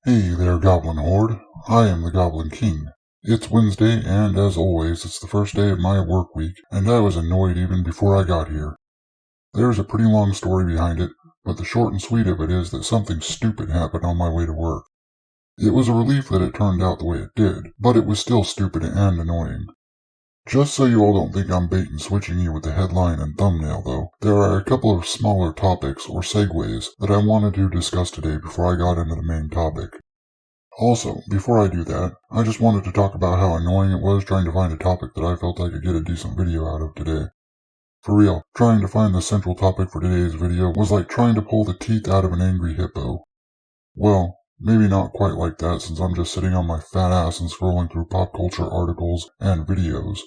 Hey there, Goblin Horde. I am the Goblin King. It's Wednesday, and as always, it's the first day of my work week, and I was annoyed even before I got here. There's a pretty long story behind it, but the short and sweet of it is that something stupid happened on my way to work. It was a relief that it turned out the way it did, but it was still stupid and annoying. Just so you all don't think I'm bait and switching you with the headline and thumbnail, though, there are a couple of smaller topics, or segues, that I wanted to discuss today before I got into the main topic. Also, before I do that, I just wanted to talk about how annoying it was trying to find a topic that I felt I could get a decent video out of today. For real, trying to find the central topic for today's video was like trying to pull the teeth out of an angry hippo. Well, maybe not quite like that since I'm just sitting on my fat ass and scrolling through pop culture articles and videos.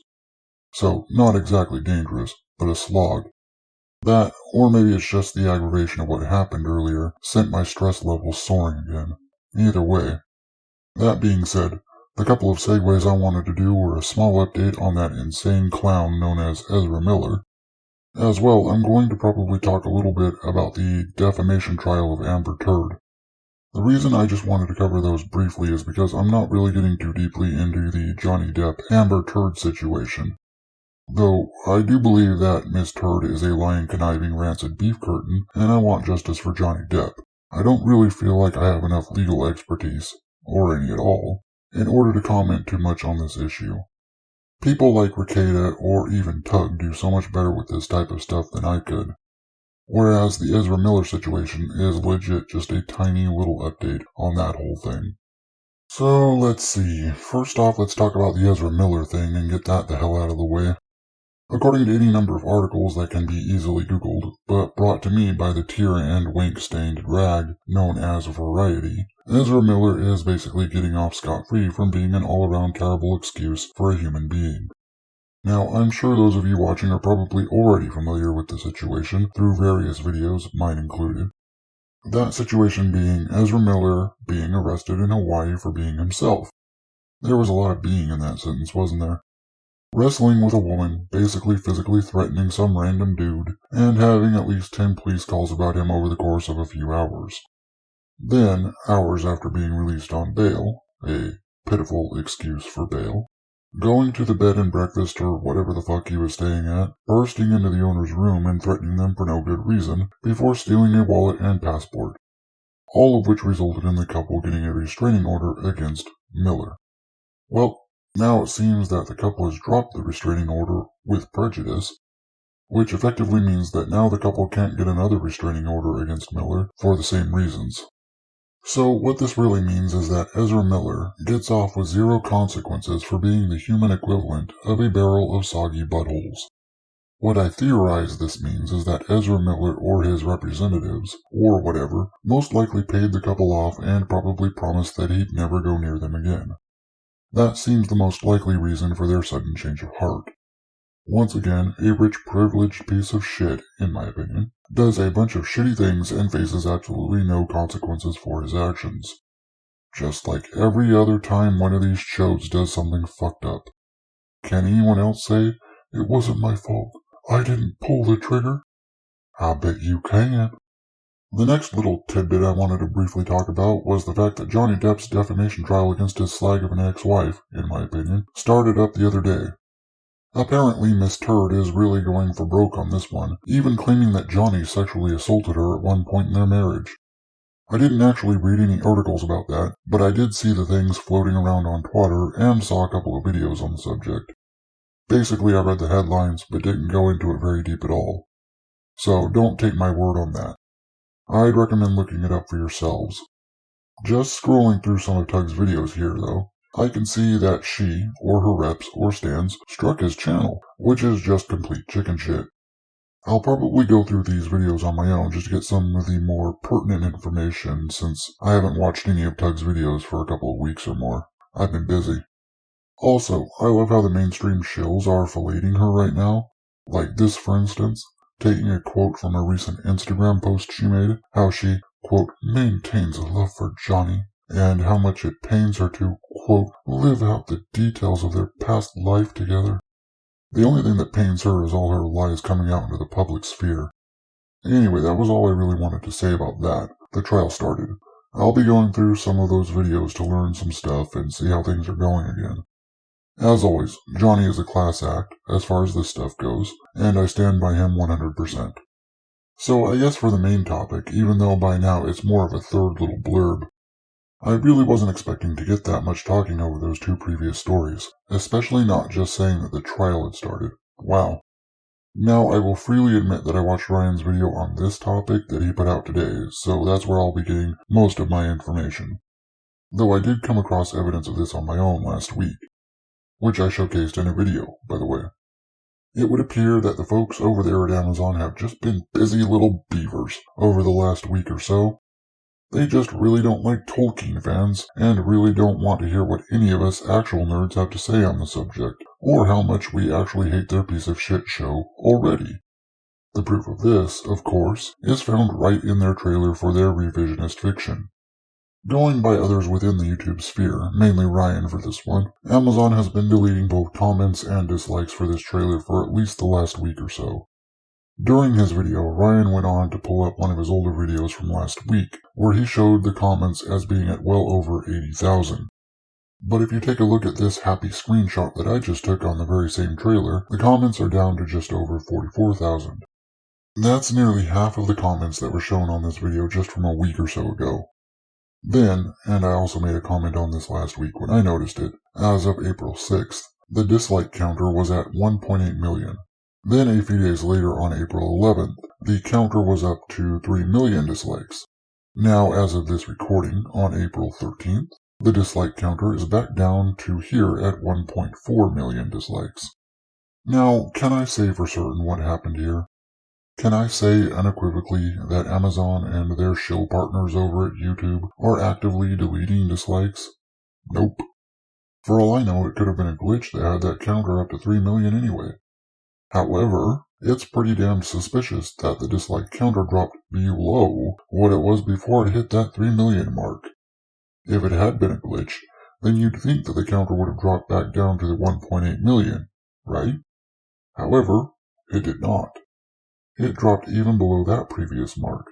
So, not exactly dangerous, but a slog. That, or maybe it's just the aggravation of what happened earlier, sent my stress levels soaring again. Either way. That being said, the couple of segues I wanted to do were a small update on that insane clown known as Ezra Miller. As well, I'm going to probably talk a little bit about the defamation trial of Amber Turd. The reason I just wanted to cover those briefly is because I'm not really getting too deeply into the Johnny Depp Amber Turd situation. Though, I do believe that Miss Turd is a lying, conniving, rancid beef curtain, and I want justice for Johnny Depp. I don't really feel like I have enough legal expertise, or any at all, in order to comment too much on this issue. People like Ricada or even Tug do so much better with this type of stuff than I could. Whereas the Ezra Miller situation is legit just a tiny little update on that whole thing. So let's see, first off let's talk about the Ezra Miller thing and get that the hell out of the way. According to any number of articles that can be easily googled, but brought to me by the tear and wink-stained rag known as Variety, Ezra Miller is basically getting off scot-free from being an all-around terrible excuse for a human being. Now, I'm sure those of you watching are probably already familiar with the situation through various videos, mine included. That situation being Ezra Miller being arrested in Hawaii for being himself. There was a lot of being in that sentence, wasn't there? Wrestling with a woman, basically physically threatening some random dude, and having at least 10 police calls about him over the course of a few hours. Then, hours after being released on bail, a pitiful excuse for bail, going to the bed and breakfast or whatever the fuck he was staying at, bursting into the owner's room and threatening them for no good reason, before stealing a wallet and passport. All of which resulted in the couple getting a restraining order against Miller. Well, now it seems that the couple has dropped the restraining order with prejudice, which effectively means that now the couple can't get another restraining order against Miller for the same reasons. So what this really means is that Ezra Miller gets off with zero consequences for being the human equivalent of a barrel of soggy buttholes. What I theorize this means is that Ezra Miller or his representatives, or whatever, most likely paid the couple off and probably promised that he'd never go near them again. That seems the most likely reason for their sudden change of heart. Once again, a rich, privileged piece of shit, in my opinion, does a bunch of shitty things and faces absolutely no consequences for his actions. Just like every other time one of these chodes does something fucked up. Can anyone else say, "It wasn't my fault, I didn't pull the trigger"? I bet you can. The next little tidbit I wanted to briefly talk about was the fact that Johnny Depp's defamation trial against his slag of an ex-wife, in my opinion, started up the other day. Apparently Miss Turd is really going for broke on this one, even claiming that Johnny sexually assaulted her at one point in their marriage. I didn't actually read any articles about that, but I did see the things floating around on Twitter and saw a couple of videos on the subject. Basically I read the headlines, but didn't go into it very deep at all. So don't take my word on that. I'd recommend looking it up for yourselves. Just scrolling through some of Tug's videos here, though, I can see that she, or her reps, or stands, struck his channel, which is just complete chicken shit. I'll probably go through these videos on my own just to get some of the more pertinent information since I haven't watched any of Tug's videos for a couple of weeks or more. I've been busy. Also, I love how the mainstream shills are filleting her right now. Like this, for instance. Taking a quote from a recent Instagram post she made, how she, quote, maintains a love for Johnny, and how much it pains her to, quote, live out the details of their past life together. The only thing that pains her is all her lies coming out into the public sphere. Anyway, that was all I really wanted to say about that. The trial started. I'll be going through some of those videos to learn some stuff and see how things are going again. As always, Johnny is a class act as far as this stuff goes, and I stand by him 100%. So I guess for the main topic, even though by now it's more of a third little blurb, I really wasn't expecting to get that much talking over those two previous stories, especially not just saying that the trial had started. Wow. Now, I will freely admit that I watched Ryan's video on this topic that he put out today, so that's where I'll be getting most of my information. Though I did come across evidence of this on my own last week, which I showcased in a video, by the way. It would appear that the folks over there at Amazon have just been busy little beavers over the last week or so. They just really don't like Tolkien fans, and really don't want to hear what any of us actual nerds have to say on the subject, or how much we actually hate their piece of shit show already. The proof of this, of course, is found right in their trailer for their revisionist fiction. Going by others within the YouTube sphere, mainly Ryan for this one, Amazon has been deleting both comments and dislikes for this trailer for at least the last week or so. During his video, Ryan went on to pull up one of his older videos from last week, where he showed the comments as being at well over 80,000. But if you take a look at this happy screenshot that I just took on the very same trailer, the comments are down to just over 44,000. That's nearly half of the comments that were shown on this video just from a week or so ago. Then, and I also made a comment on this last week when I noticed it, as of April 6th, the dislike counter was at 1.8 million. Then a few days later on April 11th, the counter was up to 3 million dislikes. Now, as of this recording, on April 13th, the dislike counter is back down to here at 1.4 million dislikes. Now, can I say for certain what happened here? Can I say unequivocally that Amazon and their shill partners over at YouTube are actively deleting dislikes? Nope. For all I know, it could have been a glitch that had that counter up to 3 million anyway. However, it's pretty damn suspicious that the dislike counter dropped below what it was before it hit that 3 million mark. If it had been a glitch, then you'd think that the counter would have dropped back down to the 1.8 million, right? However, it did not. It dropped even below that previous mark.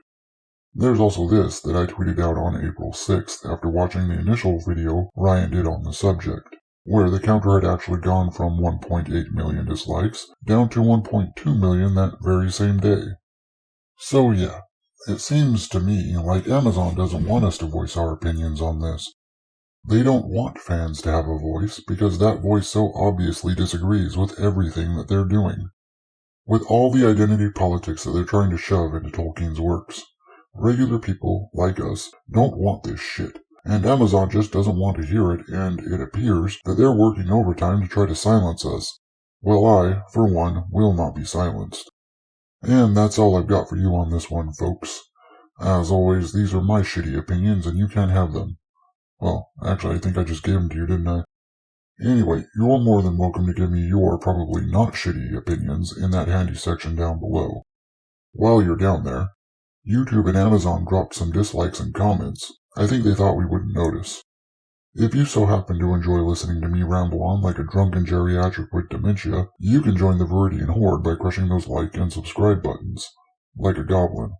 There's also this that I tweeted out on April 6th after watching the initial video Ryan did on the subject, where the counter had actually gone from 1.8 million dislikes down to 1.2 million that very same day. So yeah, it seems to me like Amazon doesn't want us to voice our opinions on this. They don't want fans to have a voice because that voice so obviously disagrees with everything that they're doing. With all the identity politics that they're trying to shove into Tolkien's works, regular people, like us, don't want this shit, and Amazon just doesn't want to hear it, and it appears that they're working overtime to try to silence us. Well, I, for one, will not be silenced. And that's all I've got for you on this one, folks. As always, these are my shitty opinions, and you can't have them. Well, actually, I think I just gave them to you, didn't I? Anyway, you're more than welcome to give me your probably not shitty opinions in that handy section down below. While you're down there, YouTube and Amazon dropped some dislikes and comments. I think they thought we wouldn't notice. If you so happen to enjoy listening to me ramble on like a drunken geriatric with dementia, you can join the Viridian Horde by crushing those like and subscribe buttons, like a goblin.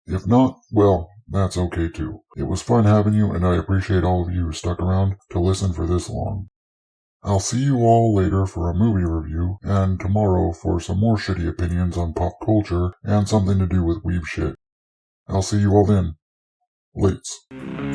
If not, well, that's okay too. It was fun having you, and I appreciate all of you who stuck around to listen for this long. I'll see you all later for a movie review, and tomorrow for some more shitty opinions on pop culture and something to do with weeb shit. I'll see you all then. Lates.